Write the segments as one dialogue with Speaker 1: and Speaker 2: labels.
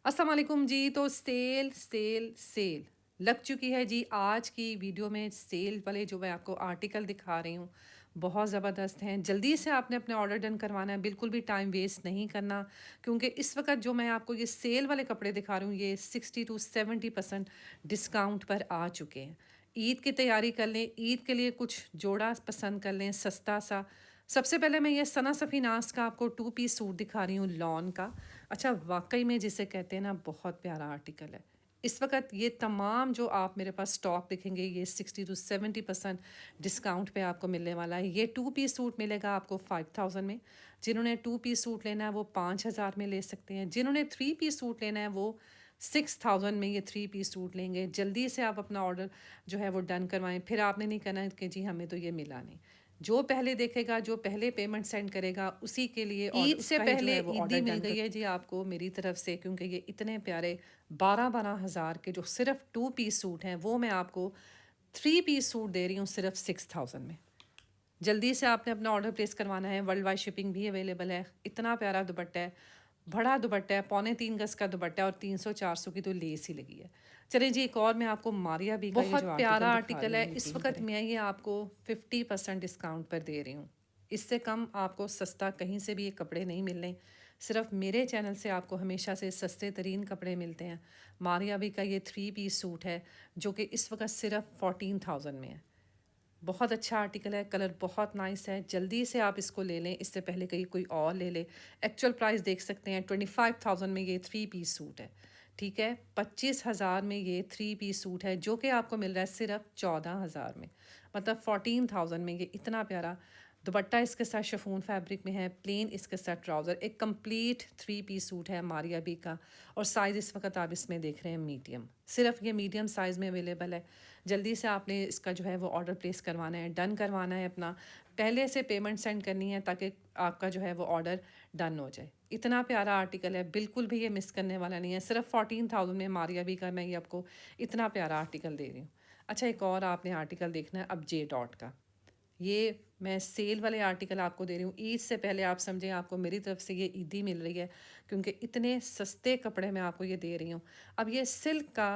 Speaker 1: अस्सलाम वालेकुम जी। तो सेल सेल सेल लग चुकी है जी। आज की वीडियो में सेल वाले जो मैं आपको आर्टिकल दिखा रही हूँ बहुत ज़बरदस्त हैं। जल्दी से आपने अपने ऑर्डर डन करवाना है, बिल्कुल भी टाइम वेस्ट नहीं करना, क्योंकि इस वक्त जो मैं आपको ये सेल वाले कपड़े दिखा रही हूँ ये 60 to 70% डिस्काउंट पर आ चुके हैं। ईद की तैयारी कर लें, ईद के लिए कुछ जोड़ा पसंद कर लें सस्ता सा। सबसे पहले मैं ये सना सफ़ीनास का आपको 2 पीस सूट दिखा रही हूँ लॉन का। अच्छा, वाक़ई में जिसे कहते हैं ना, बहुत प्यारा आर्टिकल है। इस वक़्त ये तमाम जो आप मेरे पास स्टॉक दिखेंगे ये 60 to 70% डिस्काउंट पे आपको मिलने वाला है। ये 2 पीस सूट मिलेगा आपको 5000 में। जिन्होंने 2 पीस सूट लेना है वो 5000 में ले सकते हैं। जिन्होंने 3 पीस सूट लेना है वो 6000 में ये 3 पीस सूट लेंगे। जल्दी से आप अपना ऑर्डर जो है वो डन करवाएँ। फिर आपने नहीं कहना है कि जी हमें तो ये मिला नहीं। जो पहले देखेगा, जो पहले पेमेंट सेंड करेगा, उसी के लिए ऑर्डर,
Speaker 2: ईद से
Speaker 1: उसका ही जो
Speaker 2: पहले
Speaker 1: है वो ऑर्डर
Speaker 2: ईदी मिल
Speaker 1: डन
Speaker 2: गई
Speaker 1: कर।
Speaker 2: है जी आपको मेरी तरफ से, क्योंकि ये इतने प्यारे 12-12 हज़ार के जो सिर्फ 2 पीस सूट हैं वो मैं आपको 3 पीस सूट दे रही हूँ सिर्फ 6000 में। जल्दी से आपने अपना ऑर्डर प्लेस करवाना है। वर्ल्ड वाइड शिपिंग भी अवेलेबल है। इतना प्यारा दुपट्टा है, बड़ा दुपट्टा है, 3.25 गज का दुपट्टा है और 300-400 की तो लेस ही लगी है। चलिए जी, एक और मैं आपको मारिया बी का ये जो
Speaker 1: बहुत प्यारा
Speaker 2: आर्टिकल दिखा रही
Speaker 1: आर्टिकल है।
Speaker 2: हूँ,
Speaker 1: इस
Speaker 2: यकीन
Speaker 1: वक्त
Speaker 2: करें।
Speaker 1: मैं ये आपको 50% डिस्काउंट पर दे रही हूँ। इससे कम आपको सस्ता कहीं से भी ये कपड़े नहीं मिलने। सिर्फ मेरे चैनल से आपको हमेशा से सस्ते तरीन कपड़े मिलते हैं। मारिया बी का ये 3 पीस सूट है जो कि इस वक्त सिर्फ 14000 में है। बहुत अच्छा आर्टिकल है, कलर बहुत नाइस है। जल्दी से आप इसको ले लें, इससे पहले कहीं कोई और ले ले। एक्चुअल प्राइस देख सकते हैं 25,000 में ये 3 पीस सूट है। ठीक है, 25,000 में ये 3 पीस सूट है जो कि आपको मिल रहा है सिर्फ 14,000 में। मतलब 14,000 में ये इतना प्यारा दुपट्टा इसके साथ शिफॉन फैब्रिक में है, प्लेन इसके साथ ट्राउज़र, एक कंप्लीट 3 पीस सूट है मारिया बी का। और साइज़ इस वक्त आप इसमें देख रहे हैं मीडियम, सिर्फ ये मीडियम साइज़ में अवेलेबल है। जल्दी से आपने इसका जो है वो ऑर्डर प्लेस करवाना है, डन करवाना है अपना। पहले से पेमेंट सेंड करनी है ताकि आपका जो है वो ऑर्डर डन हो जाए। इतना प्यारा आर्टिकल है, बिल्कुल भी ये मिस करने वाला नहीं है। सिर्फ 14,000 में मारिया बी का मैं ये आपको इतना प्यारा आर्टिकल दे रही हूँ। अच्छा, एक और आपने आर्टिकल देखना है अब जे डॉट का। ये मैं सेल वाले आर्टिकल आपको दे रही हूँ। ईद से पहले आप समझें आपको मेरी तरफ से ये ईदी मिल रही है, क्योंकि इतने सस्ते कपड़े मैं आपको ये दे रही हूँ। अब ये सिल्क का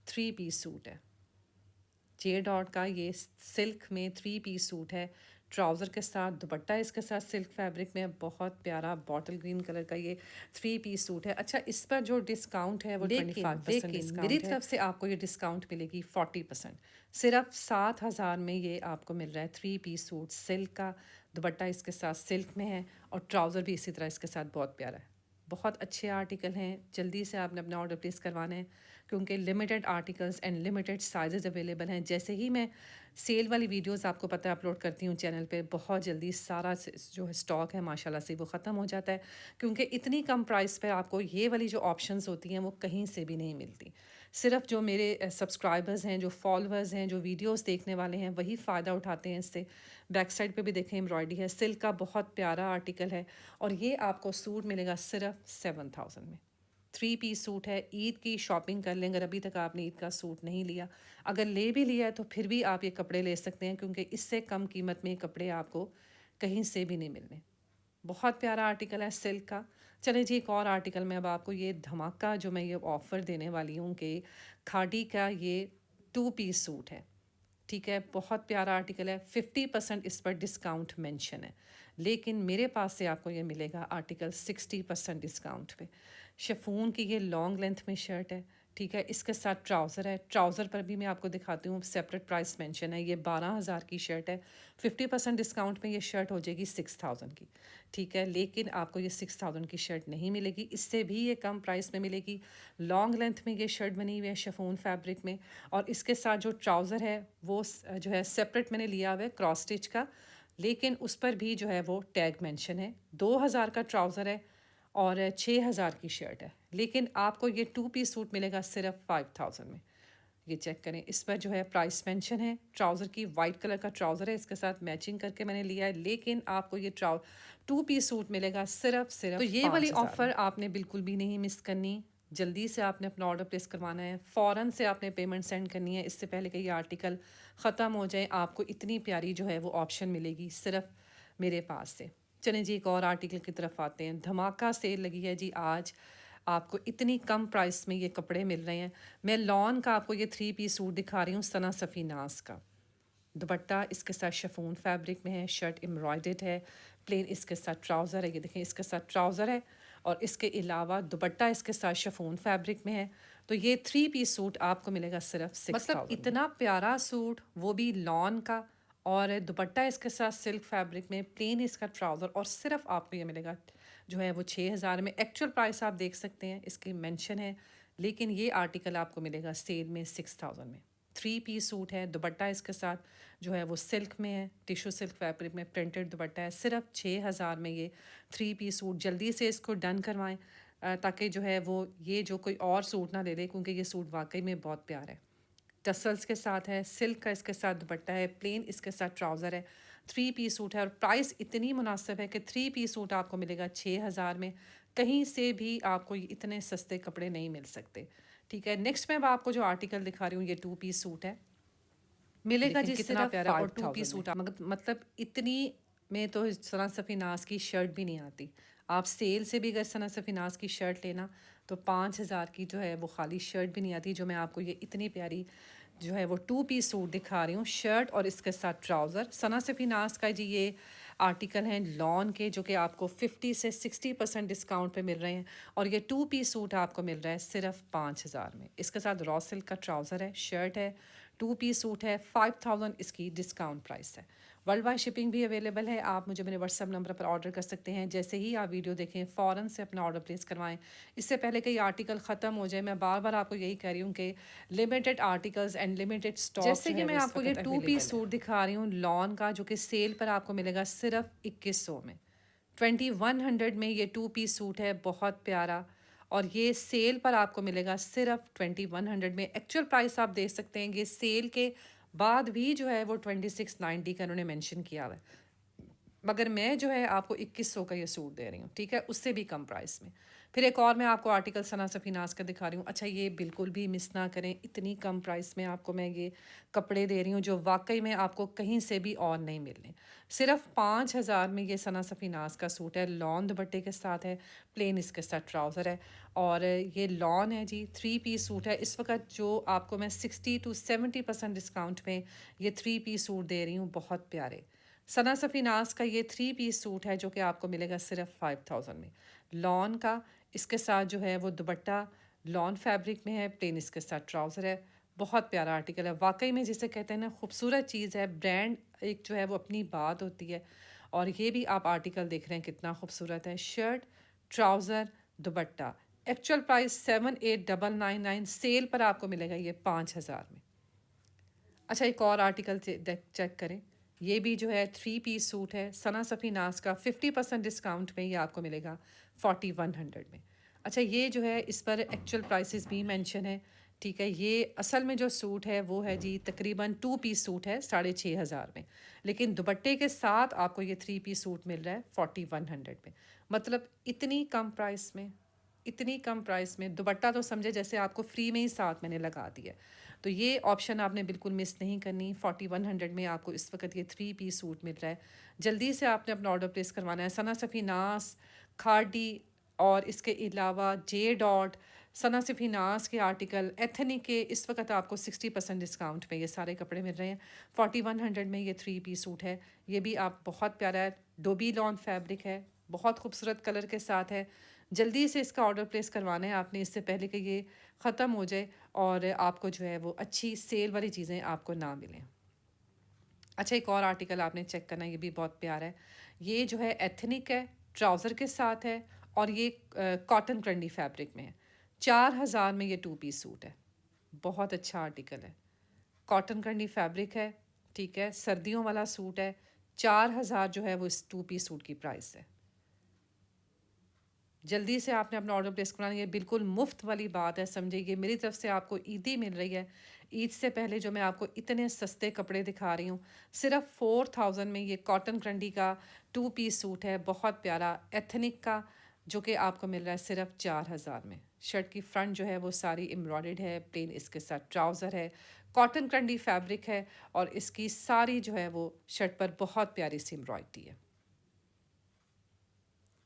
Speaker 1: 3 पीस सूट है। जे डॉट का ये सिल्क में 3 पीस सूट है, ट्राउज़र के साथ, दुपट्टा इसके साथ सिल्क फैब्रिक में, बहुत प्यारा बॉटल ग्रीन कलर का ये 3 पीस सूट है। अच्छा, इस पर जो डिस्काउंट है वो
Speaker 2: लेकिन
Speaker 1: 25%
Speaker 2: लेकिन मेरी
Speaker 1: डिस्काउंट है।
Speaker 2: तरफ से
Speaker 1: आपको ये डिस्काउंट मिलेगी 40%। सिर्फ 7,000 में ये आपको मिल रहा है 3 पीस सूट सिल्क का। दुपट्टा इसके साथ सिल्क में है और ट्राउज़र भी इसी तरह इसके साथ बहुत प्यारा है। बहुत अच्छे आर्टिकल हैं। जल्दी से आपने अपना ऑर्डर प्लेस करवाना है, क्योंकि limited articles and limited sizes available हैं। जैसे ही मैं सेल वाली वीडियोस आपको पता है अपलोड करती हूँ चैनल पे, बहुत जल्दी सारा जो है स्टॉक है माशाल्लाह से वो ख़त्म हो जाता है, क्योंकि इतनी कम प्राइस पे आपको ये वाली जो ऑप्शंस होती हैं वो कहीं से भी नहीं मिलती। सिर्फ जो मेरे सब्सक्राइबर्स हैं, जो फॉलोअर्स हैं, जो वीडियोस देखने वाले हैं, वही फ़ायदा उठाते हैं इससे। बैक साइड पे भी देखें एम्ब्रॉयडरी है, सिल्क का बहुत प्यारा आर्टिकल है। और ये आपको सूट मिलेगा सिर्फ 7,000 में। 3 पीस सूट है। ईद की शॉपिंग कर लें, अगर अभी तक आपने ईद का सूट नहीं लिया। अगर ले भी लिया है तो फिर भी आप ये कपड़े ले सकते हैं, क्योंकि इससे कम कीमत में ये कपड़े आपको कहीं से भी नहीं मिलने। बहुत प्यारा आर्टिकल है सिल्क का। चले जी, एक और आर्टिकल में अब आपको ये धमाका जो मैं ये ऑफ़र देने वाली हूँ कि खादी का ये 2 पीस सूट है। ठीक है, बहुत प्यारा आर्टिकल है। 50% इस पर डिस्काउंट मेंशन है, लेकिन मेरे पास से आपको ये मिलेगा आर्टिकल 60% डिस्काउंट पे। शिफॉन की ये लॉन्ग लेंथ में शर्ट है। ठीक है, इसके साथ ट्राउज़र है। ट्राउज़र पर भी मैं आपको दिखाती हूँ, सेपरेट प्राइस मेंशन है। ये 12,000 की शर्ट है। 50% डिस्काउंट में ये शर्ट हो जाएगी 6,000 की। ठीक है, लेकिन आपको ये 6,000 की शर्ट नहीं मिलेगी, इससे भी ये कम प्राइस में मिलेगी। लॉन्ग लेंथ में ये शर्ट बनी हुई है शिफॉन फैब्रिक में, और इसके साथ जो ट्राउज़र है वो जो है सेपरेट मैंने लिया हुआ है क्रॉस स्टिच का, लेकिन उस पर भी जो है वो टैग मेंशन है। 2,000 का ट्राउज़र है और 6,000 की शर्ट है, लेकिन आपको ये 2 पीस सूट मिलेगा सिर्फ 5,000 में। ये चेक करें, इस पर जो है प्राइस मेंशन है। ट्राउज़र की वाइट कलर का ट्राउज़र है, इसके साथ मैचिंग करके मैंने लिया है, लेकिन आपको ये 2 पीस सूट मिलेगा सिर्फ
Speaker 2: तो
Speaker 1: सिर्फ
Speaker 2: ये वाली
Speaker 1: 5,000
Speaker 2: ऑफ़र
Speaker 1: में। आपने बिल्कुल भी नहीं मिस करनी। जल्दी से आपने अपना ऑर्डर प्लेस करवाना है, फ़ौरन से आपने पेमेंट सेंड करनी है, इससे पहले कि ये आर्टिकल ख़त्म हो जाए। आपको इतनी प्यारी जो है वो ऑप्शन मिलेगी सिर्फ मेरे पास से। चलें जी, एक और आर्टिकल की तरफ आते हैं। धमाका सेल लगी है जी आज। आपको इतनी कम प्राइस में ये कपड़े मिल रहे हैं। मैं लॉन का आपको ये 3 पीस सूट दिखा रही हूँ सना सफ़ीनास का। दुपट्टा इसके साथ शिफॉन फैब्रिक में है, शर्ट एम्ब्रॉयडर्ड है, प्लेन इसके साथ ट्राउज़र है, ये देखें इसके साथ ट्राउज़र है और इसके अलावा दुपट्टा इसके साथ शिफॉन फैब्रिक में है। तो ये 3 पीस सूट आपको मिलेगा सिर्फ 6000 मतलब इतना प्यारा सूट, वो भी लॉन का, और दुपट्टा इसके साथ सिल्क फैब्रिक में, प्लेन इसका ट्राउज़र, और सिर्फ आपको ये मिलेगा जो है वो 6000 में। एक्चुअल प्राइस आप देख सकते हैं, इसकी मेंशन है, लेकिन ये आर्टिकल आपको मिलेगा सेल में 6000 में। 3 पीस सूट है, दुपट्टा इसके साथ जो है वो सिल्क में है, टिश्यू सिल्क फैब्रिक में प्रिंटेड दुपट्टा है, सिर्फ 6000 में ये 3 पीस सूट। जल्दी से इसको डन करवाएं ताकि जो है वो ये जो कोई और सूट ना ले ले, क्योंकि ये सूट वाकई में बहुत प्यारा है। टसल्स के साथ है, सिल्क का इसके साथ दुपट्टा है, प्लेन इसके साथ ट्राउज़र है, 3 पीस सूट है और प्राइस इतनी मुनासिब है कि 3 पीस सूट आपको मिलेगा 6000 में। कहीं से भी आपको इतने सस्ते कपड़े नहीं मिल सकते। ठीक है, नेक्स्ट मैं आपको जो आर्टिकल दिखा रही हूँ ये 2 पीस सूट है, मिलेगा जी कितना प्यारा। और 2 पीस सूट मतलब इतनी में तो सना सफ़ीनास की शर्ट भी नहीं आती। आप सेल से भी अगर सना सफ़ीनास की शर्ट लेना तो 5000 की जो है वो खाली शर्ट भी नहीं आती, जो मैं आपको ये इतनी प्यारी जो है वो 2 पीस सूट दिखा रही हूँ, शर्ट और इसके साथ ट्राउज़र। सना सफ़ीनास का जी ये आर्टिकल हैं लॉन के, जो कि आपको 50 से 60% डिस्काउंट पे मिल रहे हैं, और ये 2 पीस सूट आपको मिल रहा है सिर्फ 5000 में। इसके साथ रॉ सिल्क का ट्राउज़र है, शर्ट है, 2 पीस सूट है, 5000 इसकी डिस्काउंट प्राइस है। वर्ल्ड वाइड शिपिंग भी अवेलेबल है। आप मुझे मेरे व्हाट्सएप नंबर पर ऑर्डर कर सकते हैं। जैसे ही आप वीडियो देखें फ़ौरन से अपना ऑर्डर प्लेस करवाएं, इससे पहले कि ये आर्टिकल ख़त्म हो जाए। मैं बार बार आपको यही कह रही हूँ कि limited articles and limited stock. जैसे कि मैं आपको ये 2 पीस सूट दिखा रही हूँ लॉन का, जो कि सेल पर आपको मिलेगा सिर्फ 2100 में। 2100 में ये 2 पीस सूट है, बहुत प्यारा, और ये सेल पर आपको मिलेगा सिर्फ 2100 में। एक्चुअल प्राइस आप देख सकते हैं, ये सेल के बाद भी जो है वो 2690 का उन्होंने मेंशन किया हुआ है, मगर मैं जो है आपको 2100 का ये सूट दे रही हूँ। ठीक है, उससे भी कम प्राइस में। फिर एक और मैं आपको आर्टिकल सना सफ़ीनास का दिखा रही हूँ। अच्छा, ये बिल्कुल भी मिस ना करें, इतनी कम प्राइस में आपको मैं ये कपड़े दे रही हूँ जो वाकई में आपको कहीं से भी और नहीं मिलने। सिर्फ 5000 में ये सना सफ़ीनास का सूट है, लॉन दुपट्टे के साथ है, प्लेन इसके साथ ट्राउज़र है, और ये लॉन है जी, 3 पीस सूट है। इस वक्त जो आपको मैं 60 to 70% डिस्काउंट में ये 3 पीस सूट दे रही हूँ, बहुत प्यारे। सना सफ़ीनास का ये 3 पीस सूट है जो कि आपको मिलेगा सिर्फ 5000 में। लॉन का इसके साथ जो है वो दुपट्टा लॉन फैब्रिक में है, प्लेन इसके साथ ट्राउज़र है, बहुत प्यारा आर्टिकल है। वाकई में जिसे कहते हैं ना खूबसूरत चीज़ है, ब्रांड एक जो है वो अपनी बात होती है। और ये भी आप आर्टिकल देख रहे हैं कितना खूबसूरत है, shirt, trouser, dupatta. Actual price 78999, sale पर आपको मिलेगा ये 5000 में। अच्छा, एक और आर्टिकल चेक करें, ये भी जो है 3 पीस सूट है, सना सफ़ीनास का, 50% डिस्काउंट में ये आपको मिलेगा 4100 में। अच्छा, ये जो है इस पर एक्चुअल प्राइसेस भी मेंशन है। ठीक है, ये असल में जो सूट है वो है जी तकरीबन 2 पीस सूट है 6500 में, लेकिन दुपट्टे के साथ आपको ये 3 पीस सूट मिल रहा है 4100 में। मतलब इतनी कम प्राइस में, इतनी कम प्राइस में दुपट्टा तो समझे जैसे आपको फ्री में ही साथ मैंने लगा दिया। तो ये ऑप्शन आपने बिल्कुल मिस नहीं करनी। 4100 में आपको इस वक्त ये 3 पीस सूट मिल रहा है। जल्दी से आपने अपना ऑर्डर प्लेस करवाना है। सना सफ़ीनास, खादी और इसके अलावा जे डॉट, सना सफ़ीनास के आर्टिकल, एथनिक के इस वक्त आपको 60% डिस्काउंट में ये सारे कपड़े मिल रहे हैं। 4100 में ये 3 पीस सूट है, ये भी आप बहुत प्यारा है, डोबी लॉन फैब्रिक है, बहुत खूबसूरत कलर के साथ है। जल्दी से इसका ऑर्डर प्लेस करवाना है आपने, इससे पहले कि ये ख़त्म हो जाए और आपको जो है वो अच्छी सेल वाली चीज़ें आपको ना मिलें। अच्छा, एक और आर्टिकल आपने चेक करना, ये भी बहुत प्यारा है। ये जो है एथनिक है, ट्राउज़र के साथ है, और ये कॉटन क्रंडी फैब्रिक में है। 4000 में ये 2 पीस सूट है, बहुत अच्छा आर्टिकल है, कॉटन क्रंडी फैब्रिक है। ठीक है, सर्दियों वाला सूट है, 4000 जो है वो इस 2 पीस सूट की प्राइस है। जल्दी से आपने अपना ऑर्डर प्लेस कराना, ये बिल्कुल मुफ्त वाली बात है, समझिए ये मेरी तरफ से आपको ईदी मिल रही है। ईद से पहले जो मैं आपको इतने सस्ते कपड़े दिखा रही हूँ, सिर्फ 4000 में ये कॉटन क्रंडी का 2 पीस सूट है, बहुत प्यारा एथनिक का, जो कि आपको मिल रहा है सिर्फ 4000 में। शर्ट की फ्रंट जो है वो सारी एम्ब्रॉयडर्ड है, प्लेन इसके साथ ट्राउज़र है, कॉटन क्रंडी फैब्रिक है, और इसकी सारी जो है वो शर्ट पर बहुत प्यारी सी एम्ब्रॉयडरी है।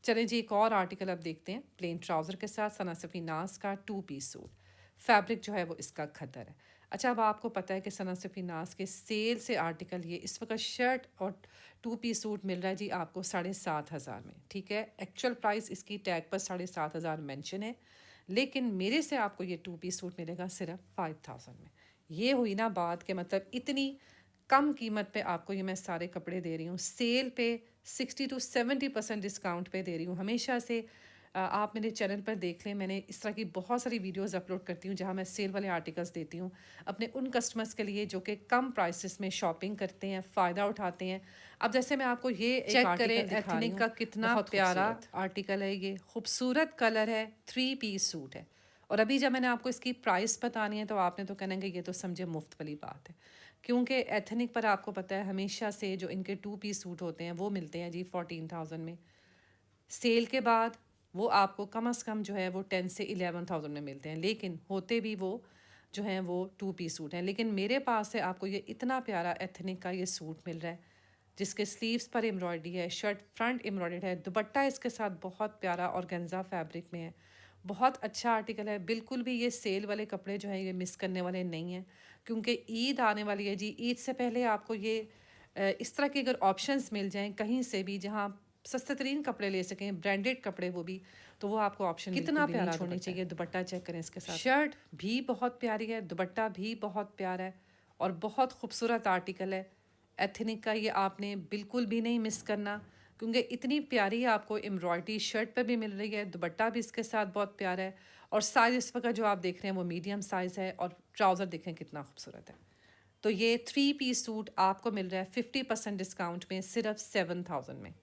Speaker 1: चलें जी, एक और आर्टिकल अब देखते हैं। प्लेन ट्राउज़र के साथ सना सफ़ीनास का 2 पीस सूट। फैब्रिक जो है वो इसका खद्दर है। अच्छा, अब आपको पता है कि सना सफ़ीनास के सेल से आर्टिकल ये इस वक्त शर्ट और 2 पीस सूट मिल रहा है जी आपको 7,500 में, ठीक है। एक्चुअल प्राइस इसकी टैग पर 7,500 मेंशन है, लेकिन मेरे से आपको ये 2 पीस सूट मिलेगा सिर्फ 5,000 में। ये हुई ना बात कि मतलब इतनी कम कीमत पे आपको ये मैं सारे कपड़े दे रही हूँ, सेल पे 60 टू 70% डिस्काउंट पे दे रही हूँ। हमेशा से आप मेरे चैनल पर देख लें, मैंने इस तरह की बहुत सारी वीडियोस अपलोड करती हूँ जहाँ मैं सेल वाले आर्टिकल्स देती हूँ अपने उन कस्टमर्स के लिए जो कि कम प्राइसेस में शॉपिंग करते हैं, फ़ायदा उठाते हैं। अब जैसे मैं आपको ये एक
Speaker 2: चेक करें
Speaker 1: आर्टिकल दिखा रही
Speaker 2: एथनिक
Speaker 1: हूँ,
Speaker 2: का कितना
Speaker 1: बहुत
Speaker 2: प्यारा
Speaker 1: खूबसूरत
Speaker 2: आर्टिकल है ये, खूबसूरत कलर है, 3 पीस सूट है। और अभी जब मैंने आपको इसकी प्राइस बतानी है तो आपने तो कहना है कि ये तो समझे मुफ्त वाली बात है, क्योंकि एथनिक पर आपको पता है हमेशा से जो इनके 2 पीस सूट होते हैं वो मिलते हैं जी 14,000 में। सेल के बाद वो आपको कम से कम जो है वो 10 से 11,000 में मिलते हैं, लेकिन होते भी वो जो हैं वो 2 पीस सूट हैं। लेकिन मेरे पास है आपको ये इतना प्यारा एथनिक का ये सूट मिल रहा है जिसके स्लीव्स पर एम्ब्रॉयडरी है, शर्ट फ्रंट एम्ब्रॉयडर्ड है, दुपट्टा इसके साथ बहुत प्यारा ऑर्गेन्जा फैब्रिक में है। बहुत अच्छा आर्टिकल है, बिल्कुल भी ये सेल वाले कपड़े जो हैं ये मिस करने वाले नहीं हैं, क्योंकि ईद आने वाली है जी। ईद से पहले आपको ये इस तरह के अगर ऑप्शंस मिल जाएं कहीं से भी जहां सस्ते तरीन कपड़े ले सकें, ब्रांडेड कपड़े वो भी, तो वो आपको ऑप्शन बिल्कुल
Speaker 1: कितना
Speaker 2: भी नहीं
Speaker 1: प्यारा
Speaker 2: छोड़नी
Speaker 1: दुपट्टा है।
Speaker 2: चाहिए। दुपट्टा चेक करें इसके साथ, शर्ट भी बहुत प्यारी है, दुपट्टा भी बहुत प्यारा है और बहुत खूबसूरत आर्टिकल है एथनिक का। ये आपने बिल्कुल भी नहीं मिस करना, क्योंकि इतनी प्यारी आपको एम्ब्रॉयडरी शर्ट पर भी मिल रही है, दुपट्टा भी इसके साथ बहुत प्यारा है। और साइज़ इस वक्त जो आप देख रहे हैं वो मीडियम साइज़ है और ट्राउज़र देखें कितना खूबसूरत है। तो ये 3 पीस सूट आपको मिल रहा है 50% डिस्काउंट में सिर्फ 7,000 में।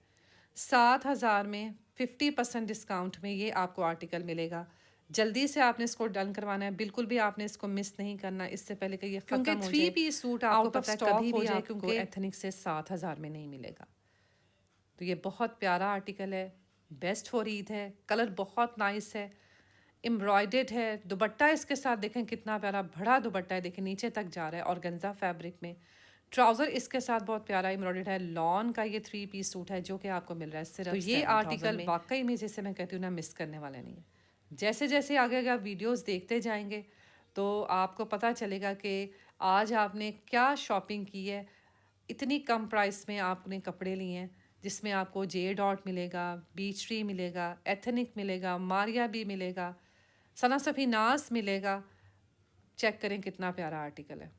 Speaker 2: 7,000 में 50% डिस्काउंट में ये आपको आर्टिकल मिलेगा। जल्दी से आपने इसको डन करवाना है, बिल्कुल भी आपने इसको मिस नहीं करना इससे पहले कि ये
Speaker 1: क्योंकि
Speaker 2: ख़त्म हो
Speaker 1: 3
Speaker 2: जाए,
Speaker 1: पीस सूट आपको
Speaker 2: आउट ऑफ
Speaker 1: पता है
Speaker 2: स्टॉक
Speaker 1: कभी
Speaker 2: हो
Speaker 1: भी
Speaker 2: जाए,
Speaker 1: आपको
Speaker 2: क्योंकि
Speaker 1: एथनिक से 7,000 में नहीं मिलेगा।
Speaker 2: तो ये बहुत प्यारा आर्टिकल है, बेस्ट फॉर ईद है, कलर बहुत नाइस है, एम्ब्रॉयडेड है। दुपट्टा इसके साथ देखें कितना प्यारा बड़ा दुपट्टा है, देखें नीचे तक जा रहा है ऑर्गेन्जा फैब्रिक में। ट्राउज़र इसके साथ बहुत प्यारा एम्ब्रॉयडेड है। लॉन का ये 3 पीस सूट है जो कि आपको मिल रहा है सिर्फ
Speaker 1: तो ये
Speaker 2: 7,000
Speaker 1: आर्टिकल
Speaker 2: में।
Speaker 1: वाकई में जैसे मैं कहती हूँ ना मिस करने वाला नहीं है। जैसे जैसे आगे आगे आप वीडियोस देखते जाएंगे तो आपको पता चलेगा कि आज आपने क्या शॉपिंग की है। इतनी कम प्राइस में आपने कपड़े लिए हैं जिसमें आपको जे डॉट मिलेगा, बीच ट्री मिलेगा, एथनिक मिलेगा, मारिया भी मिलेगा, सना सफ़ीनास मिलेगा। चेक करें कितना प्यारा आर्टिकल है।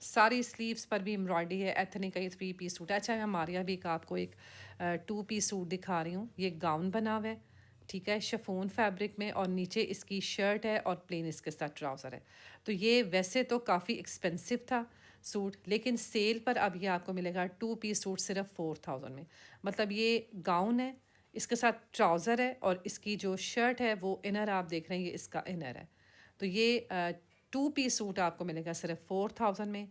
Speaker 1: सारी स्लीव्स पर भी एम्ब्रॉयडरी है। एथनिक का ये 3 पीस सूट है। अच्छा, मैं मारिया भी का आपको एक 2 पीस सूट दिखा रही हूँ। ये गाउन बना हुआ है, ठीक है, शिफॉन फैब्रिक में, और नीचे इसकी शर्ट है और प्लेन इसके साथ ट्राउज़र है। तो ये वैसे तो काफ़ी एक्सपेंसिव था सूट, लेकिन सेल पर अब ये आपको मिलेगा 2 पीस सूट सिर्फ 4,000 में। मतलब ये गाउन है, इसके साथ ट्राउज़र है और इसकी जो शर्ट है वो इनर आप देख रहे हैं, ये इसका इनर है। तो ये 2 पीस सूट आपको मिलेगा सिर्फ 4,000 में।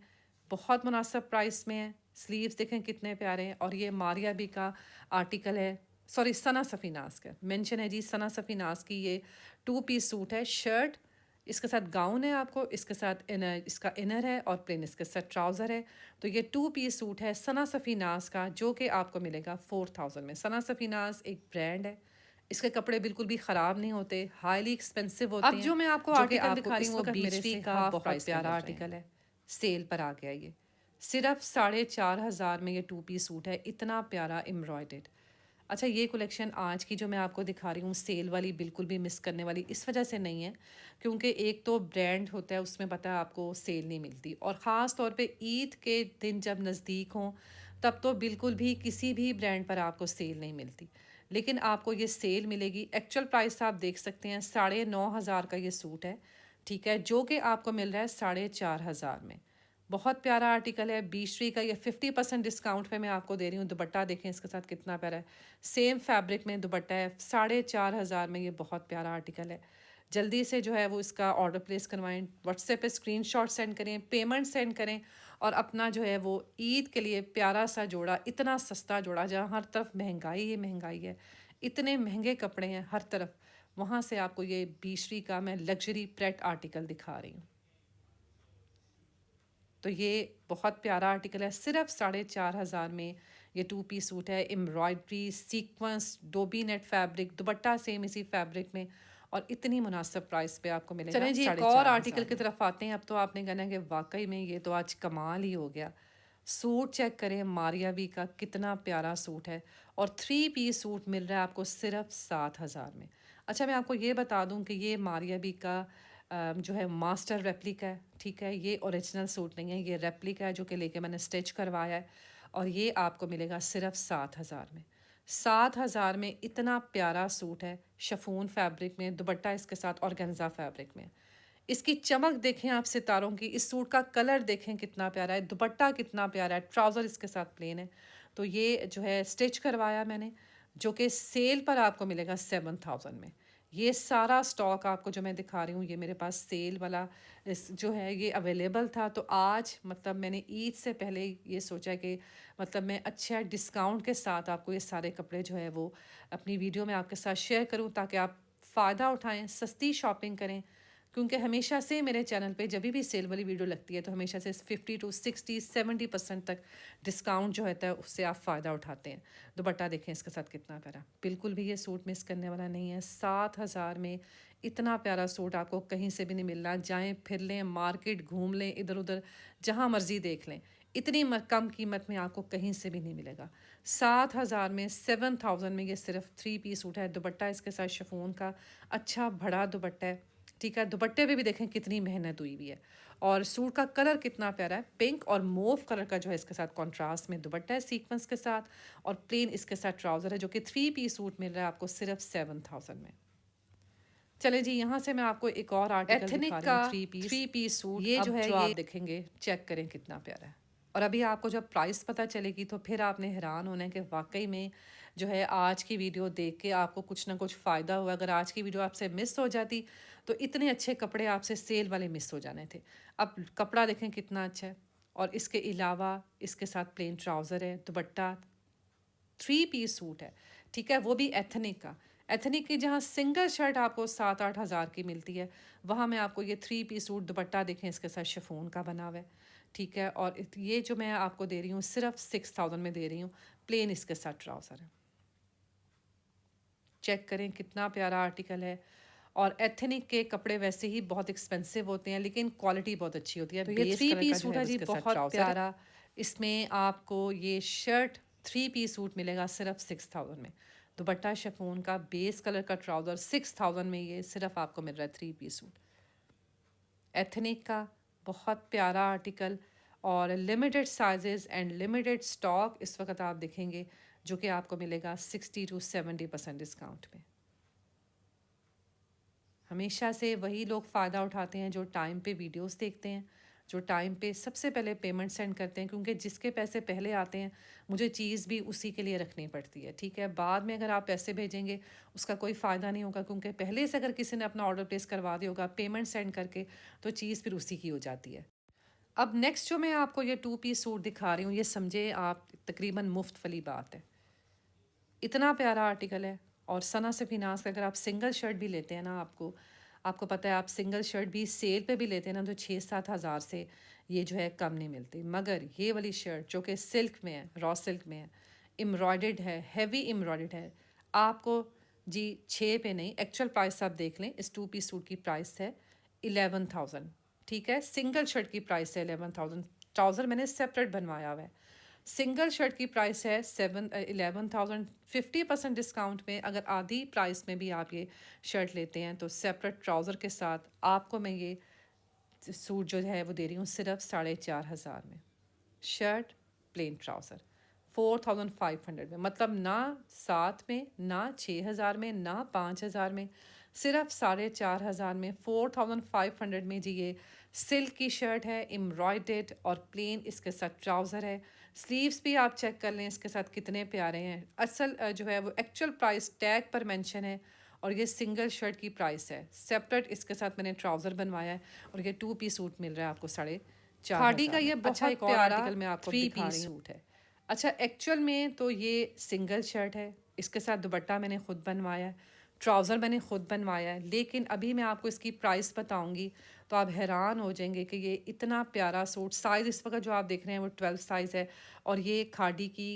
Speaker 1: बहुत मुनासिब प्राइस में है। स्लीव्स देखें कितने प्यारे हैं। और ये मारिया बी का आर्टिकल है, सॉरी सना सफ़ीनास का मेंशन है जी। सना सफ़ीनास की ये 2 पीस सूट है, शर्ट इसके साथ गाउन है आपको, इसके साथ इनर, इसका इनर है और प्लेन इसके साथ ट्राउज़र है। तो ये 2 पीस सूट है सना सफ़ीनास का जो कि आपको मिलेगा 4,000 में। सना सफ़ीनास एक ब्रांड है, इसके कपड़े बिल्कुल भी ख़राब नहीं होते, हाईली एक्सपेंसिव होते अब
Speaker 2: हैं।
Speaker 1: जो मैं आपको
Speaker 2: जो कि
Speaker 1: आर्टिकल
Speaker 2: आपको
Speaker 1: दिखा रही
Speaker 2: इस
Speaker 1: हूँ वो
Speaker 2: वक्त
Speaker 1: बीच
Speaker 2: मेरे
Speaker 1: ट्री
Speaker 2: से
Speaker 1: का
Speaker 2: हाफ
Speaker 1: बहुत
Speaker 2: प्राइस पे
Speaker 1: प्यारा
Speaker 2: मिल रहे हैं।
Speaker 1: आर्टिकल है, सेल पर आ गया ये सिर्फ 4,500 में। ये 2 पीस सूट है, इतना प्यारा एम्ब्रॉयडेड। अच्छा, ये कलेक्शन आज की जो मैं आपको दिखा रही हूँ सेल वाली बिल्कुल भी मिस करने वाली इस वजह से नहीं है, क्योंकि एक तो ब्रांड होता है उसमें पता है आपको सेल नहीं मिलती, और ख़ास तौर पे ईद के दिन जब नज़दीक हों तब तो बिल्कुल भी किसी भी ब्रांड पर आपको सेल नहीं मिलती। लेकिन आपको ये सेल मिलेगी। एक्चुअल प्राइस आप देख सकते हैं 9,500 का ये सूट है, ठीक है, जो कि आपको मिल रहा है 4,500 में। बहुत प्यारा आर्टिकल है। बीशरी का ये 50% डिस्काउंट पे मैं आपको दे रही हूँ। दुपट्टा देखें इसके साथ कितना प्यारा है, सेम फैब्रिक में दुपट्टा है। 4,500 में ये बहुत प्यारा आर्टिकल है। जल्दी से जो है वो इसका ऑर्डर प्लेस करवाएं, व्हाट्सएप पे स्क्रीनशॉट सेंड करें, पेमेंट सेंड करें, और अपना जो है वो ईद के लिए प्यारा सा जोड़ा, इतना सस्ता जोड़ा जहाँ हर तरफ महंगाई ही महंगाई है, इतने महंगे कपड़े हैं हर तरफ, वहाँ से आपको ये बीशरी का मैं लग्जरी प्रेट आर्टिकल दिखा रही हूँ। तो ये बहुत प्यारा आर्टिकल है, सिर्फ 4,500 में ये 2 पीस सूट है, embroidery, sequence, Dobby net fabric, दुपट्टा सेम इसी फैब्रिक में और इतनी मुनासिब प्राइस पे आपको मिलेगा। चलें जी, एक और आर्टिकल की तरफ आते हैं। अब तो आपने कहना है कि वाकई में ये तो आज कमाल ही हो गया। सूट चेक करें, मारिया बी का कितना प्यारा सूट है और 3 पीस सूट मिल रहा है आपको सिर्फ 7,000 में। अच्छा, मैं आपको ये बता दूं कि ये मारिया बी का जो है मास्टर रेप्लिका है, ठीक है। ये ओरिजिनल सूट नहीं है, ये रेप्लिका है जो कि लेके मैंने स्टिच करवाया है और ये आपको मिलेगा सिर्फ 7,000 में। 7,000 में इतना प्यारा सूट है, शफून फैब्रिक में, दुपट्टा इसके साथ ऑर्गेन्जा फैब्रिक में। इसकी चमक देखें आप सितारों की, इस सूट का कलर देखें कितना प्यारा है, दुपट्टा कितना प्यारा है, ट्राउज़र इसके साथ प्लेन है। तो ये जो है स्टिच करवाया मैंने, जो कि सेल पर आपको मिलेगा 7,000 में। ये सारा स्टॉक आपको जो मैं दिखा रही हूँ, ये मेरे पास सेल वाला इस जो है ये अवेलेबल था। तो आज मतलब मैंने ईद से पहले ये सोचा कि मतलब मैं अच्छा डिस्काउंट के साथ आपको ये सारे कपड़े जो है वो अपनी वीडियो में आपके साथ शेयर करूँ, ताकि आप फ़ायदा उठाएं, सस्ती शॉपिंग करें। क्योंकि हमेशा से मेरे चैनल पे जब भी सेल वाली वीडियो लगती है तो हमेशा से 50 to 60 70% तक डिस्काउंट जो होता है उससे आप फ़ायदा उठाते हैं। दुपट्टा देखें इसके साथ कितना प्यारा, बिल्कुल भी ये सूट मिस करने वाला नहीं है। 7,000 में इतना प्यारा सूट आपको कहीं से भी नहीं मिल रहा। जाएँ, फिर लें, मार्केट घूम लें, इधर उधर जहाँ मर्ज़ी देख लें, इतनी कम कीमत में आपको कहीं से भी नहीं मिलेगा। 7,000 में, 7,000 में ये सिर्फ 3 पीस सूट है। दुपट्टा इसके साथ शिफॉन का अच्छा बड़ा दुपट्टा है, ठीक है। दुपट्टे पे भी देखें कितनी मेहनत हुई हुई है और सूट का कलर कितना प्यारा है, पिंक और मोव कलर का जो है इसके साथ कॉन्ट्रास्ट में दुपट्टा है सीक्वेंस के साथ और प्लेन इसके साथ ट्राउज़र है, जो कि 3 पीस सूट मिल रहा है आपको सिर्फ 7,000 में। चले जी, यहाँ से मैं आपको एक और आर्टिकल
Speaker 2: एथनिक
Speaker 1: दिखा रही
Speaker 2: का
Speaker 1: हूँ, 3 पीस सूट।
Speaker 2: ये
Speaker 1: अब
Speaker 2: जो है
Speaker 1: जो
Speaker 2: ये
Speaker 1: आप देखेंगे, चेक करें कितना प्यारा है। और अभी आपको जब प्राइस पता चलेगी तो फिर आपने हैरान होना है कि वाकई में जो है आज की वीडियो देख के आपको कुछ ना कुछ फ़ायदा हुआ। अगर आज की वीडियो आपसे मिस हो जाती तो इतने अच्छे कपड़े आपसे सेल वाले मिस हो जाने थे। अब कपड़ा देखें कितना अच्छा है और इसके अलावा इसके साथ प्लेन ट्राउज़र है, दुपट्टा, 3 पीस सूट है, ठीक है, वो भी एथनिक का। एथनिक की जहाँ सिंगल शर्ट आपको 7-8 हज़ार की मिलती है, वहाँ मैं आपको ये 3 पीस सूट दुपट्टा देखें इसके साथ शिफॉन का बना हुआ है, ठीक है। और ये जो मैं आपको दे रही हूँ सिर्फ 6,000 में दे रही हूँ, प्लेन इसके साथ ट्राउज़र है। चेक करें कितना प्यारा आर्टिकल है। और एथनिक के कपड़े वैसे ही बहुत एक्सपेंसिव होते हैं लेकिन क्वालिटी बहुत अच्छी होती है।
Speaker 2: तो ये
Speaker 1: बेस
Speaker 2: 3
Speaker 1: कलर का
Speaker 2: पीस
Speaker 1: जो
Speaker 2: सूट
Speaker 1: है
Speaker 2: है
Speaker 1: वो
Speaker 2: जी,
Speaker 1: इसके साथ
Speaker 2: बहुत
Speaker 1: ट्राउज़र है।
Speaker 2: प्यारा।
Speaker 1: इसमें आपको ये शर्ट 3 पीस सूट मिलेगा सिर्फ 6,000 में। दुपट्टा शिफॉन का, बेस कलर का ट्राउज़र, 6,000 में ये सिर्फ आपको मिल रहा है 3 पीस सूट एथनिक का। बहुत प्यारा आर्टिकल और limited sizes and limited stock इस वक्त आप देखेंगे, जो कि आपको मिलेगा 60 to 70% डिस्काउंट में। हमेशा से वही लोग फ़ायदा उठाते हैं जो टाइम पे वीडियोस देखते हैं, जो टाइम पे सबसे पहले पेमेंट सेंड करते हैं, क्योंकि जिसके पैसे पहले आते हैं मुझे चीज़ भी उसी के लिए रखनी पड़ती है, ठीक है। बाद में अगर आप पैसे भेजेंगे उसका कोई फ़ायदा नहीं होगा, क्योंकि पहले से अगर किसी ने अपना ऑर्डर प्लेस करवा दिया होगा पेमेंट सेंड करके, तो चीज़ फिर उसी की हो जाती है। अब नेक्स्ट जो मैं आपको ये 2 पीस सूट दिखा रही हूँ, ये समझे आप तकरीबन मुफ्त वाली बात है। इतना प्यारा आर्टिकल है और सना से फिनांस का अगर आप सिंगल शर्ट भी लेते हैं ना, आपको आपको पता है आप सिंगल शर्ट भी सेल पे भी लेते हैं ना, तो 6-7 हज़ार से ये जो है कम नहीं मिलती। मगर ये वाली शर्ट जो कि सिल्क में है, रॉ सिल्क में है, एम्ब्रॉयडर्ड है, हैवी एम्ब्रॉयडर्ड है, आपको जी 6 पे नहीं, एक्चुअल प्राइस आप देख लें, इस 2 पीस सूट की प्राइस है 11,000, ठीक है। सिंगल शर्ट की प्राइस है 11,000। ट्राउज़र मैंने सेपरेट बनवाया हुआ है। सिंगल शर्ट की प्राइस है 11,000। 50% डिस्काउंट में अगर आधी प्राइस में भी आप ये शर्ट लेते हैं तो सेपरेट ट्राउज़र के साथ आपको मैं ये सूट जो है वो दे रही हूँ सिर्फ 4,500 में। शर्ट, प्लेन ट्राउज़र 4,500 में, मतलब ना 7 में, ना 6,000 में, ना 5,000 में, सिर्फ 4,500 में, 4,500 में जी ये सिल्क की शर्ट है, एम्ब्रॉयडर्ड और प्लेन इसके साथ ट्राउज़र है। स्लीव्स भी आप चेक कर लें इसके साथ कितने प्यारे हैं। असल जो है वो एक्चुअल प्राइस टैग पर मेंशन है और ये सिंगल शर्ट की प्राइस है। सेपरेट इसके साथ मैंने ट्राउज़र बनवाया है और ये 2 पीस सूट मिल रहा है आपको 4,500
Speaker 2: खादी का ये
Speaker 1: अच्छा,
Speaker 2: बहुत
Speaker 1: एक और
Speaker 2: प्यारा
Speaker 1: आर्टिकल मैं आपको
Speaker 2: 3
Speaker 1: दिखा
Speaker 2: पीस
Speaker 1: रही हूँ।
Speaker 2: सूट है।
Speaker 1: अच्छा, एक्चुअल में तो ये सिंगल शर्ट है, इसके साथ दुपट्टा मैंने खुद बनवाया है। ट्राउज़र मैंने ख़ुद बनवाया है, लेकिन अभी मैं आपको इसकी प्राइस बताऊंगी तो आप हैरान हो जाएंगे कि ये इतना प्यारा सूट। साइज़ इस वक्त जो आप देख रहे हैं वो 12 साइज़ है, और ये खादी की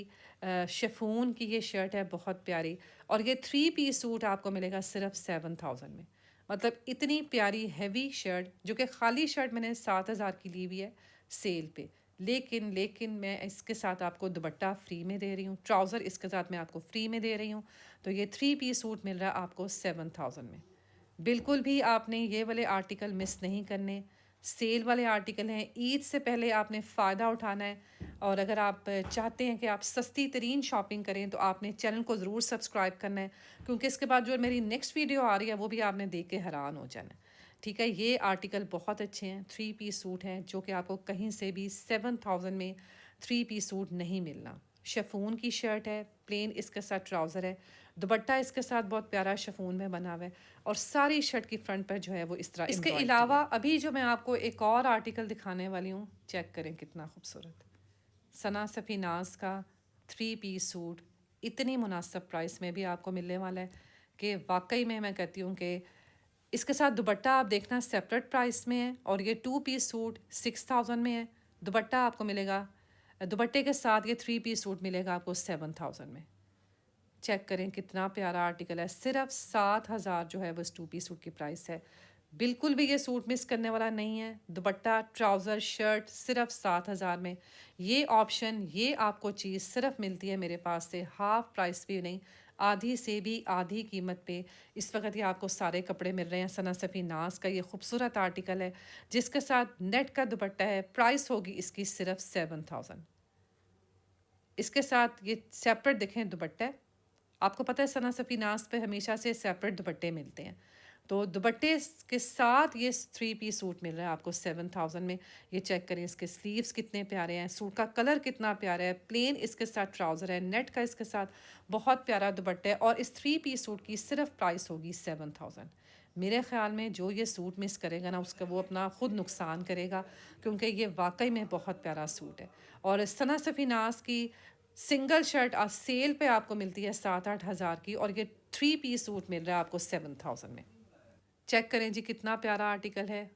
Speaker 1: शिफॉन की ये शर्ट है, बहुत प्यारी। और ये 3 पीस सूट आपको मिलेगा सिर्फ 7000 में। मतलब इतनी प्यारी हैवी शर्ट, जो कि खाली शर्ट मैंने 7000 की ली हुई है सेल पे। लेकिन मैं इसके साथ आपको दुपट्टा फ्री में दे रही हूँ, ट्राउज़र इसके साथ मैं आपको फ्री में दे रही हूँ। तो ये 3 पीस सूट मिल रहा है आपको 7000 में। बिल्कुल भी आपने ये वाले आर्टिकल मिस नहीं करने। सेल वाले आर्टिकल हैं, ईद से पहले आपने फ़ायदा उठाना है। और अगर आप चाहते हैं कि आप सस्ती तरीन शॉपिंग करें तो आपने चैनल को ज़रूर सब्सक्राइब करना है, क्योंकि इसके बाद जो मेरी नेक्स्ट वीडियो आ रही है वो भी आपने देख के हैरान हो जाना है। ठीक है, ये आर्टिकल बहुत अच्छे हैं, 3 पीस सूट हैं, जो कि आपको कहीं से भी 7000 में 3 पीस सूट नहीं मिलना। शिफॉन की शर्ट है, प्लेन इसके साथ ट्राउज़र है, दुपट्टा इसके साथ बहुत प्यारा शिफॉन में बना हुआ है, और सारी शर्ट की फ्रंट पर जो है वो इस तरह इसके अलावा अभी जो मैं आपको एक और आर्टिकल दिखाने वाली हूँ, चेक करें कितना खूबसूरत। सना सफ़ीनाज़ का 3 पीस सूट इतनी मुनासिब प्राइस में भी आपको मिलने वाला है कि वाकई में मैं कहती हूँ कि इसके साथ दुपट्टा आप देखना सेपरेट प्राइस में है, और ये 2 पीस सूट 6000 में है। दुपट्टा आपको मिलेगा, दुपट्टे के साथ ये 3 पीस सूट मिलेगा आपको 7000 में। चेक करें कितना प्यारा आर्टिकल है, सिर्फ 7000 जो है वो इस 2 पीस सूट की प्राइस है। बिल्कुल भी ये सूट मिस करने वाला नहीं है। दुपट्टा, ट्राउज़र, शर्ट सिर्फ 7000 में। ये ऑप्शन, ये आपको चीज़ सिर्फ मिलती है मेरे पास से, हाफ प्राइस भी नहीं, आधी से भी आधी कीमत पे। इस वक्त ये आपको सारे कपड़े मिल रहे हैं। सना सफ़ीनाज़ का ये खूबसूरत आर्टिकल है, जिसके साथ नेट का दुपट्टा है। प्राइस होगी इसकी सिर्फ 7000। इसके साथ ये सेपरेट देखें दुपट्टा है। आपको पता है सना सफ़ीनाज़ पे हमेशा से सेपरेट दुपट्टे मिलते हैं, तो दुपट्टे के साथ ये 3 पीस सूट मिल रहा है आपको 7000 में। ये चेक करें, इसके स्लीव्स कितने प्यारे हैं, सूट का कलर कितना प्यारा है, प्लेन इसके साथ ट्राउज़र है, नेट का इसके साथ बहुत प्यारा दुपट्टा है, और इस 3 पीस सूट की सिर्फ प्राइस होगी 7000। मेरे ख़्याल में जो ये सूट मिस करेगा ना, उसका वो अपना ख़ुद नुकसान करेगा, क्योंकि ये वाकई में बहुत प्यारा सूट है। और सना सफ़ीनाज़ की सिंगल शर्ट आज सेल पे आपको मिलती है 7-8 हज़ार की, और ये 3 पीस सूट मिल रहा है आपको 7000 में। चेक करें जी कितना प्यारा आर्टिकल है।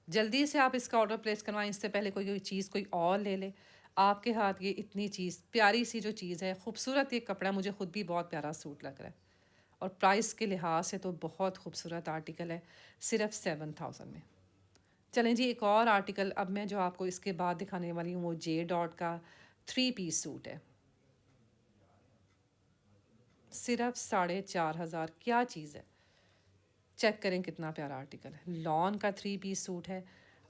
Speaker 1: जल्दी से आप इसका ऑर्डर प्लेस करवाएं, इससे पहले कोई चीज़ कोई और ले ले। आपके हाथ ये इतनी चीज़, प्यारी सी जो चीज़ है, खूबसूरत ये कपड़ा, मुझे खुद भी बहुत प्यारा सूट लग रहा है, और प्राइस के लिहाज से तो बहुत खूबसूरत आर्टिकल है, सिर्फ 7000 में। चलें जी, एक और आर्टिकल अब मैं जो आपको इसके बाद दिखाने वाली हूँ वो जे डॉट का 3 पीस सूट है, सिर्फ 4500। क्या चीज़ है, चेक करें कितना प्यारा आर्टिकल है। लॉन का 3 पीस सूट है,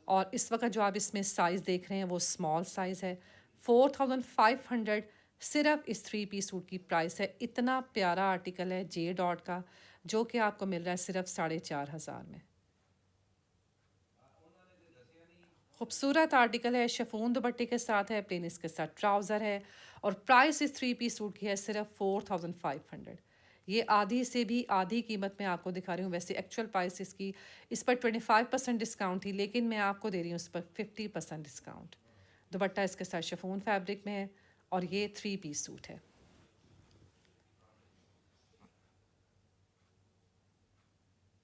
Speaker 1: और इस वक्त जो आप इसमें साइज़ देख रहे हैं वो स्मॉल साइज़ है। 4500 सिर्फ इस 3 पीस सूट की प्राइस है। इतना प्यारा आर्टिकल है जे डॉट का, जो कि आपको मिल रहा है सिर्फ 4500 में। खूबसूरत आर्टिकल है, शिफॉन दुपट्टे के साथ है, प्लेन इसके साथ ट्राउज़र है, और प्राइस इस 3 पीस सूट की है सिर्फ 4500। ये आधी से भी आधी कीमत में आपको दिखा रही हूँ। वैसे एक्चुअल प्राइस इसकी, इस पर 25% डिस्काउंट थी, लेकिन मैं आपको दे रही हूँ इस पर 50% डिस्काउंट। दुपट्टा इसके साथ शिफॉन फैब्रिक में है, और ये 3 पीस सूट है।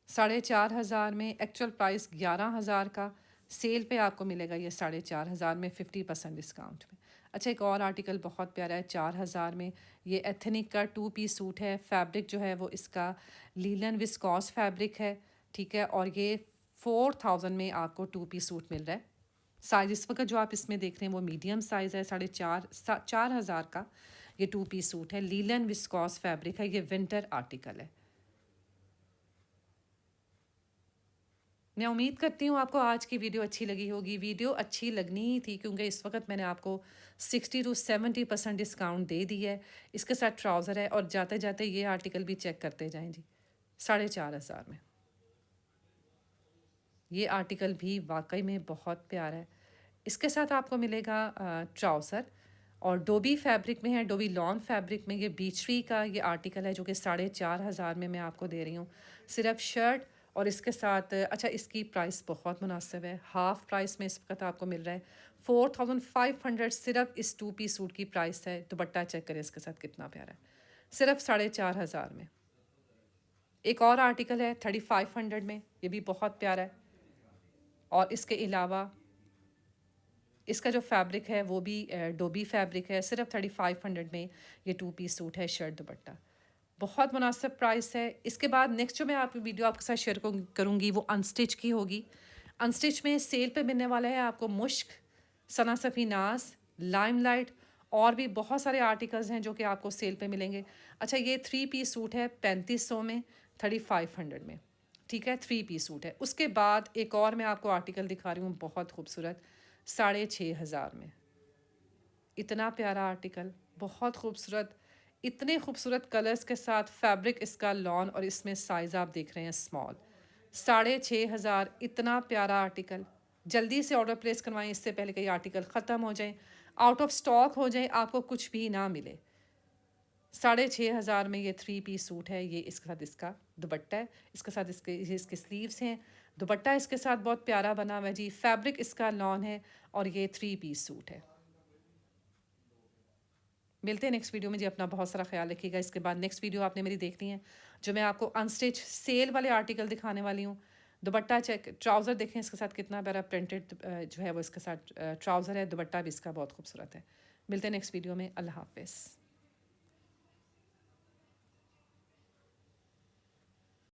Speaker 1: साढ़े चार हज़ार में, एक्चुअल प्राइस 11000 का, सेल पे आपको मिलेगा ये 4500 में 50% डिस्काउंट में। अच्छा, एक और आर्टिकल बहुत प्यारा है 4000 में। ये एथनिक का 2 पीस सूट है, फैब्रिक जो है वो इसका लीलन विस्कॉस फैब्रिक है, ठीक है, और ये 4000 में आपको 2 पीस सूट मिल रहा है। साइज़ इस वक्त जो आप इसमें देख रहे हैं वो मीडियम साइज़ है, 4500 का ये 2 पीस सूट है, लीलन विस्कॉस फैब्रिक है, ये विंटर आर्टिकल है। मैं उम्मीद करती हूँ आपको आज की वीडियो अच्छी लगी होगी। वीडियो अच्छी लगनी ही थी, क्योंकि इस वक्त मैंने आपको 60 to 70% डिस्काउंट दे दी है। इसके साथ ट्राउज़र है, और जाते जाते ये आर्टिकल भी चेक करते जाएं जी, 4500 में। ये आर्टिकल भी वाकई में बहुत प्यारा है। इसके साथ आपको मिलेगा ट्राउज़र, और डोबी फैब्रिक में है, डोबी लॉन फैब्रिक में। ये बीचरी का ये आर्टिकल है, जो कि 4500 में मैं आपको दे रही हूँ। सिर्फ शर्ट और इसके साथ, अच्छा इसकी प्राइस बहुत मुनासिब है, हाफ़ प्राइस में इस वक्त आपको मिल रहा है 4500। सिर्फ इस 2 पीस सूट की प्राइस है। दुपट्टा चेक करें इसके साथ कितना प्यारा है, सिर्फ 4500 में। एक और आर्टिकल है 3500 में, ये भी बहुत प्यारा है। और इसके अलावा इसका जो फैब्रिक है वो भी डोबी फैब्रिक है। सिर्फ 3500 में ये 2 पीस सूट है, शर्ट दुपट्टा, बहुत मुनासिब प्राइस है। इसके बाद नेक्स्ट जो मैं आपकी वीडियो आपके साथ शेयर करूँगी वो अनस्टिच की होगी। अनस्टिच में सेल पे मिलने वाला है आपको मुश्क, सना सफ़ी नाज, लाइमलाइट और भी बहुत सारे आर्टिकल्स हैं जो कि आपको सेल पे मिलेंगे। अच्छा, ये 3 पीस सूट है 3500 में, 3500 में, ठीक है, 3 पीस सूट है। उसके बाद एक और मैं आपको आर्टिकल दिखा रही हूँ, बहुत खूबसूरत, 6500 में। इतना प्यारा आर्टिकल, बहुत खूबसूरत, इतने खूबसूरत कलर्स के साथ, फैब्रिक इसका लॉन और इसमें साइज़ आप देख रहे हैं स्मॉल। 6500, इतना प्यारा आर्टिकल। जल्दी से ऑर्डर प्लेस करवाएं इससे पहले कि ये आर्टिकल ख़त्म हो जाए, आउट ऑफ स्टॉक हो जाए, आपको कुछ भी ना मिले। 6500 में ये 3 पीस सूट है। ये इसके साथ इसका दुपट्टा है, इसके साथ इसके स्लीव्स हैं, दुपट्टा इसके साथ बहुत प्यारा बना हुआ है जी, फैब्रिक इसका लॉन है और ये 3 पीस सूट है। मिलते हैं नेक्स्ट वीडियो में जी। अपना बहुत सारा ख्याल रखिएगा। इसके बाद नेक्स्ट वीडियो आपने मेरी देखनी है जो मैं आपको अनस्टिच सेल वाले आर्टिकल दिखाने वाली हूँ। दुपट्टा चेक, ट्राउज़र देखें इसके साथ कितना प्यारा प्रिंटेड जो है वो इसके साथ ट्राउज़र है, दुपट्टा भी इसका बहुत खूबसूरत है। मिलते हैं नेक्स्ट वीडियो में। अल्लाह हाफ़िज़।